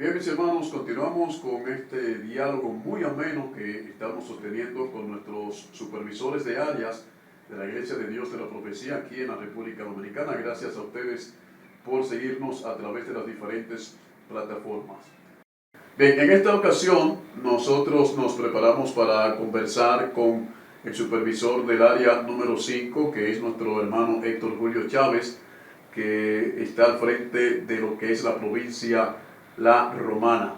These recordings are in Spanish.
Bien, mis hermanos, continuamos con este diálogo muy ameno que estamos sosteniendo con nuestros supervisores de áreas de la Iglesia de Dios de la Profecía aquí en la República Dominicana. Gracias a ustedes por seguirnos a través de las diferentes plataformas. Bien, en esta ocasión nosotros nos preparamos para conversar con el supervisor del área número 5, que es nuestro hermano Héctor Julio Chávez, que está al frente de lo que es la provincia La Romana.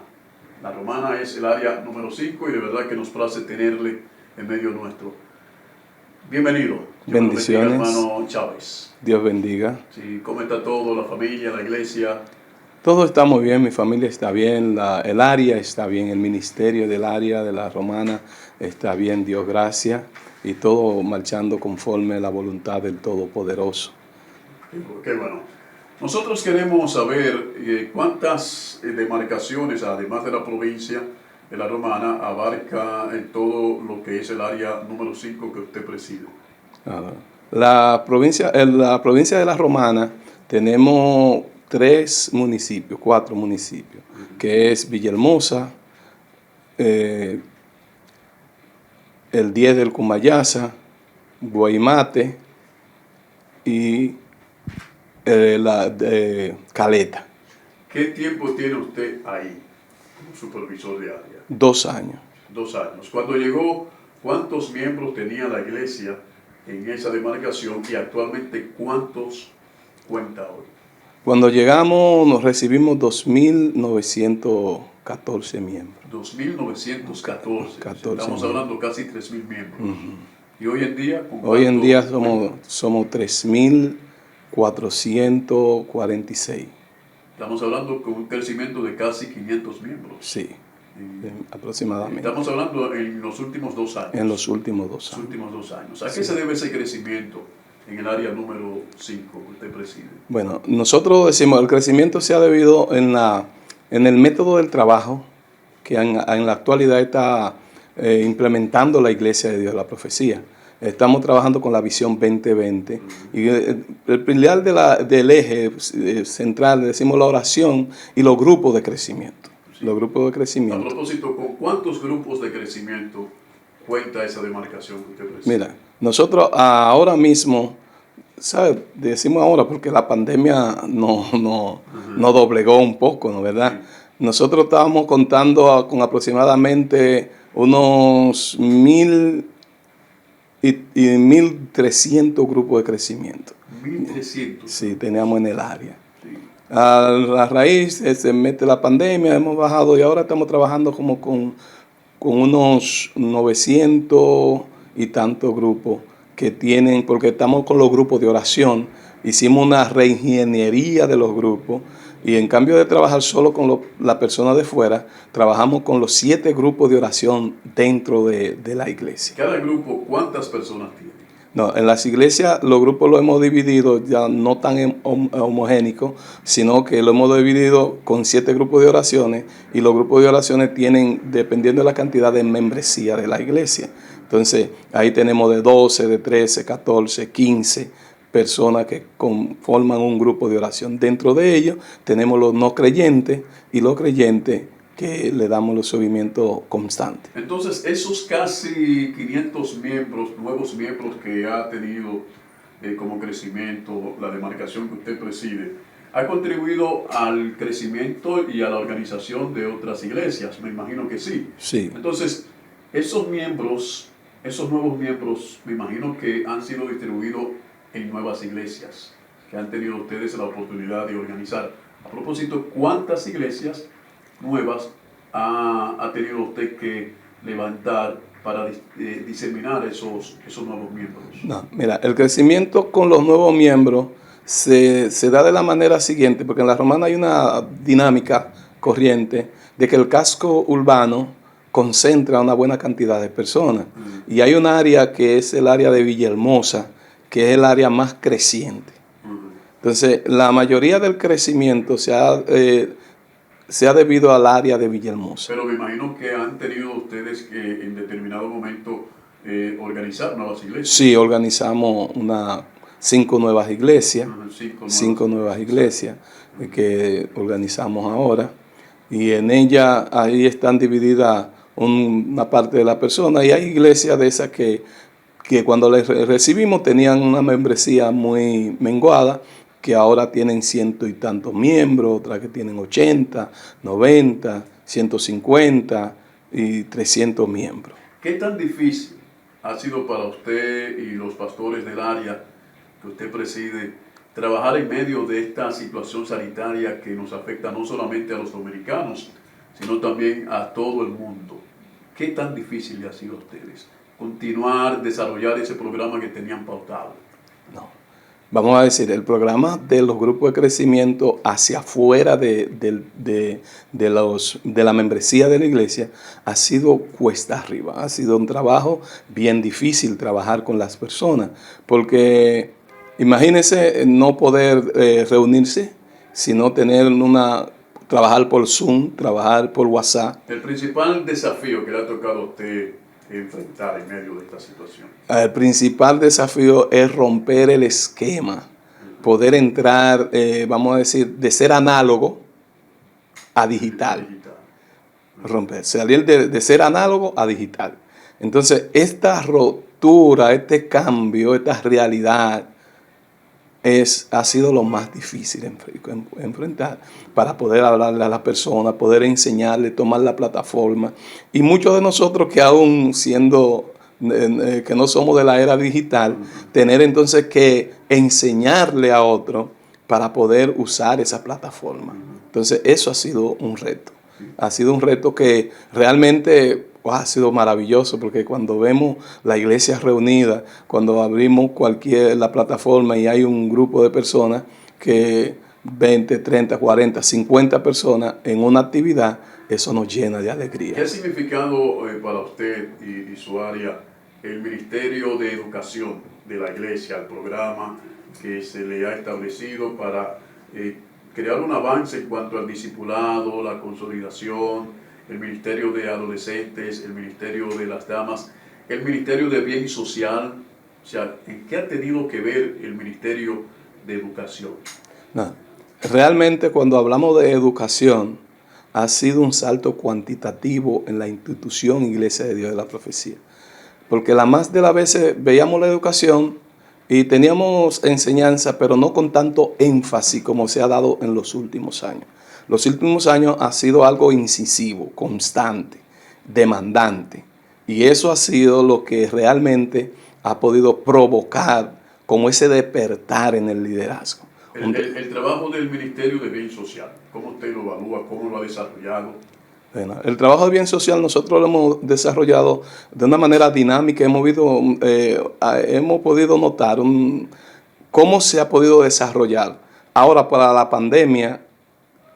La Romana es el área número 5 y de verdad que nos place tenerle en medio nuestro. Bienvenido. Bendiciones. Hermano Chávez. Dios bendiga. Sí, ¿cómo está todo? La familia, la iglesia. Todo está muy bien, mi familia está bien, el área está bien, el ministerio del área de La Romana está bien, Dios gracias, y todo marchando conforme a la voluntad del Todopoderoso. Qué bueno. Nosotros queremos saber cuántas demarcaciones, además de la provincia de La Romana, abarca en todo lo que es el área número 5 que usted preside. En la provincia de La Romana tenemos 4 municipios, que es Villahermosa, el 10 del Cumayasa, Guaymate y Caleta. ¿Qué tiempo tiene usted ahí como supervisor de área? 2 años. 2 años. Cuando llegó, ¿cuántos miembros tenía la iglesia en esa demarcación y actualmente cuántos cuenta hoy? Cuando llegamos nos recibimos 2.914 miembros. 2.914. Estamos hablando casi 3.000 miembros. ¿Y hoy en día? Hoy en día somos 3.446. Estamos hablando con un crecimiento de casi 500 miembros. Sí, aproximadamente. Estamos hablando en los últimos 2 años. En los últimos 2 años. Los últimos 2 años. ¿A qué se debe ese crecimiento en el área número 5 que usted preside? Bueno, nosotros decimos el crecimiento se ha debido en el método del trabajo que en la actualidad está implementando la Iglesia de Dios de la Profecía. Estamos trabajando con la visión 2020 y el pilar del eje central, decimos la oración y los grupos de crecimiento. Sí. Los grupos de crecimiento. A propósito, ¿con cuántos grupos de crecimiento cuenta esa demarcación que usted preside? Mira, nosotros ahora mismo, ¿sabes? Decimos ahora porque la pandemia nos doblegó un poco, ¿no? ¿Verdad? Sí. Nosotros estábamos contando con aproximadamente unos 1.300 grupos de crecimiento. 1.300. Sí, teníamos en el área. Sí. A la raíz se mete la pandemia, hemos bajado y ahora estamos trabajando como con unos 900 y tantos grupos que tienen, porque estamos con los grupos de oración, hicimos una reingeniería de los grupos y en cambio de trabajar solo con la persona de fuera, trabajamos con los 7 grupos de oración dentro de la iglesia. ¿Cada grupo cuántas personas tiene? No, en las iglesias los grupos los hemos dividido ya no tan homogénicos, sino que lo hemos dividido con 7 grupos de oraciones y los grupos de oraciones tienen, dependiendo de la cantidad de membresía de la iglesia. Entonces, ahí tenemos de 12, de 13, 14, 15 personas que conforman un grupo de oración. Dentro de ellos tenemos los no creyentes y los creyentes que le damos los seguimientos constantes. Entonces, esos casi 500 miembros, nuevos miembros que ha tenido como crecimiento la demarcación que usted preside, ¿ha contribuido al crecimiento y a la organización de otras iglesias? Me imagino que sí. Sí. Entonces, esos nuevos miembros, me imagino que han sido distribuidos en nuevas iglesias que han tenido ustedes la oportunidad de organizar. A propósito, ¿cuántas iglesias nuevas ha tenido usted que levantar para diseminar esos nuevos miembros? No, mira, el crecimiento con los nuevos miembros se da de la manera siguiente, porque en La Romana hay una dinámica corriente de que el casco urbano concentra una buena cantidad de personas. Y hay un área que es el área de Villahermosa, que es el área más creciente. Entonces, la mayoría del crecimiento se ha debido al área de Villahermosa. Pero me imagino que han tenido ustedes que en determinado momento organizar nuevas iglesias. Sí, organizamos 5 nuevas iglesias. 5 nuevas iglesias que organizamos ahora. y en ella ahí están divididas una parte de la persona, y hay iglesias de esas que cuando les recibimos tenían una membresía muy menguada, que ahora tienen ciento y tantos miembros, otras que tienen 80, 90, 150 y 300 miembros. ¿Qué tan difícil ha sido para usted y los pastores del área que usted preside trabajar en medio de esta situación sanitaria que nos afecta no solamente a los dominicanos, sino también a todo el mundo? ¿Qué tan difícil le ha sido a ustedes continuar, desarrollar ese programa que tenían pautado? No. Vamos a decir, el programa de los grupos de crecimiento hacia afuera de la membresía de la iglesia ha sido cuesta arriba. Ha sido un trabajo bien difícil trabajar con las personas, porque imagínense no poder reunirse, sino trabajar por Zoom, trabajar por WhatsApp. El principal desafío que le ha tocado a usted enfrentar en medio de esta situación. El principal desafío es romper el esquema, poder entrar, vamos a decir, de ser análogo a digital. Romper, salir de ser análogo a digital. Entonces, esta rotura, este cambio, esta realidad ha sido lo más difícil enfrentar para poder hablarle a la persona, poder enseñarle, tomar la plataforma. Y muchos de nosotros que aún siendo, que no somos de la era digital, tener entonces que enseñarle a otro para poder usar esa plataforma. Entonces eso ha sido un reto. Ha sido un reto que realmente ha sido maravilloso, porque cuando vemos la iglesia reunida, cuando abrimos la plataforma y hay un grupo de personas, que 20, 30, 40, 50 personas en una actividad, eso nos llena de alegría. ¿Qué ha significado para usted y su área el Ministerio de Educación de la iglesia, el programa que se le ha establecido para crear un avance en cuanto al discipulado, la consolidación, el Ministerio de Adolescentes, el Ministerio de las Damas, el Ministerio de Bien Social? O sea, ¿en qué ha tenido que ver el Ministerio de Educación? No, realmente cuando hablamos de educación, ha sido un salto cuantitativo en la institución Iglesia de Dios de la Profecía. Porque la más de las veces veíamos la educación y teníamos enseñanza, pero no con tanto énfasis como se ha dado en los últimos años. Los últimos años ha sido algo incisivo, constante, demandante. Y eso ha sido lo que realmente ha podido provocar como ese despertar en el liderazgo. El trabajo del Ministerio de Bien Social, ¿cómo usted lo evalúa? ¿Cómo lo ha desarrollado? Bueno, el trabajo de bien social nosotros lo hemos desarrollado de una manera dinámica. Hemos podido notar cómo se ha podido desarrollar. Ahora, para la pandemia,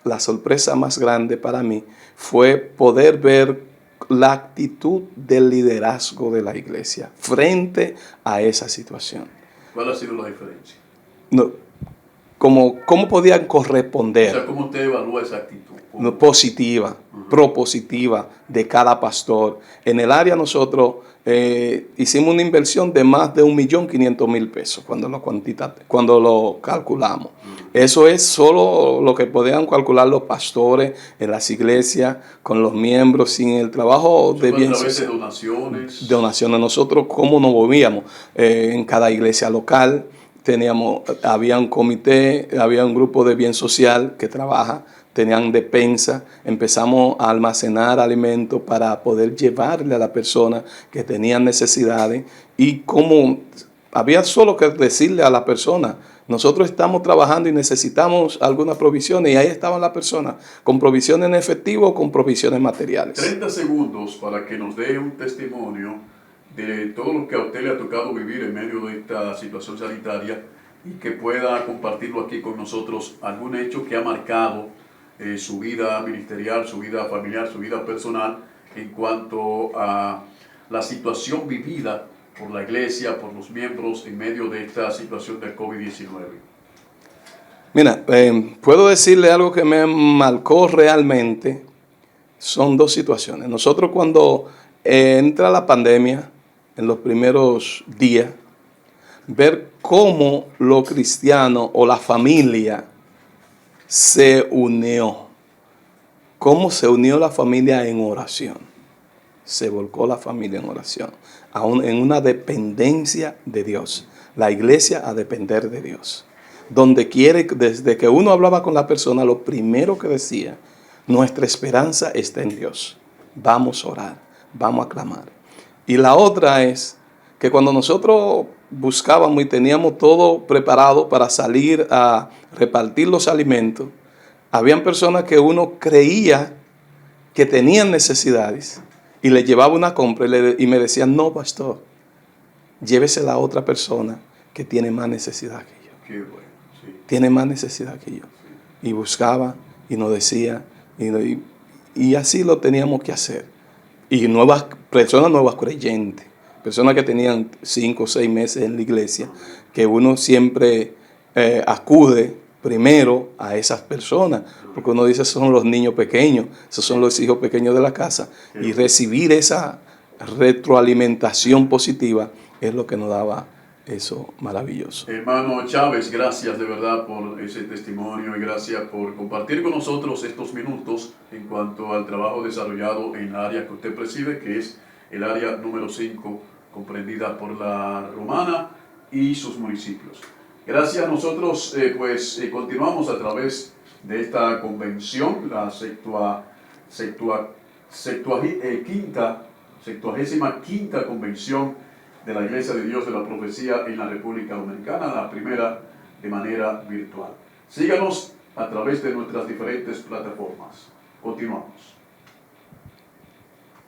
la sorpresa más grande para mí fue poder ver la actitud del liderazgo de la iglesia frente a esa situación. ¿Cuál ha sido la diferencia? No, ¿cómo podían corresponder? O sea, ¿cómo usted evalúa esa actitud? Positiva, propositiva de cada pastor. En el área nosotros hicimos una inversión de más de 1.500.000 pesos cuando lo calculamos. Eso es solo lo que podían calcular los pastores en las iglesias, con los miembros, sin el trabajo de bien social. ¿A través de donaciones? Donaciones. Nosotros, ¿cómo nos movíamos? En cada iglesia local había un comité, había un grupo de bien social que trabaja, tenían despensa, empezamos a almacenar alimentos para poder llevarle a la persona que tenían necesidades, y como había solo que decirle a la persona, nosotros estamos trabajando y necesitamos algunas provisiones, y ahí estaban las personas, con provisiones en efectivo o con provisiones materiales. 30 segundos para que nos dé un testimonio de todo lo que a usted le ha tocado vivir en medio de esta situación sanitaria, y que pueda compartirlo aquí con nosotros, algún hecho que ha marcado su vida ministerial, su vida familiar, su vida personal, en cuanto a la situación vivida por la iglesia, por los miembros en medio de esta situación del COVID-19. Mira, puedo decirle algo que me marcó realmente. Son dos situaciones. Nosotros, cuando entra la pandemia, en los primeros días, ver cómo los cristianos o la familia se unió, cómo se unió la familia en oración. Se volcó la familia en oración, aún en una dependencia de Dios. La iglesia a depender de Dios. Donde quiere, desde que uno hablaba con la persona, lo primero que decía, nuestra esperanza está en Dios. Vamos a orar, vamos a clamar. Y la otra es que cuando nosotros buscábamos y teníamos todo preparado para salir a repartir los alimentos, habían personas que uno creía que tenían necesidades y le llevaba una compra y me decían, no, pastor, llévese a otra persona que tiene más necesidad que yo. Qué bueno, sí. Tiene más necesidad que yo. Y buscaba y nos decía, y así lo teníamos que hacer. Y personas nuevas creyentes, personas que tenían 5 o 6 meses en la iglesia, que uno siempre acude primero a esas personas, porque uno dice, esos son los niños pequeños, esos son los hijos pequeños de la casa, y recibir esa retroalimentación positiva es lo que nos daba eso maravilloso. Hermano Chávez, gracias de verdad por ese testimonio y gracias por compartir con nosotros estos minutos en cuanto al trabajo desarrollado en la área que usted preside, que es el área número 5, comprendida por la Romana y sus municipios. Gracias. Nosotros continuamos a través de esta convención, la 75ª convención de la Iglesia de Dios de la Profecía en la República Dominicana, la primera de manera virtual. Síganos a través de nuestras diferentes plataformas. Continuamos.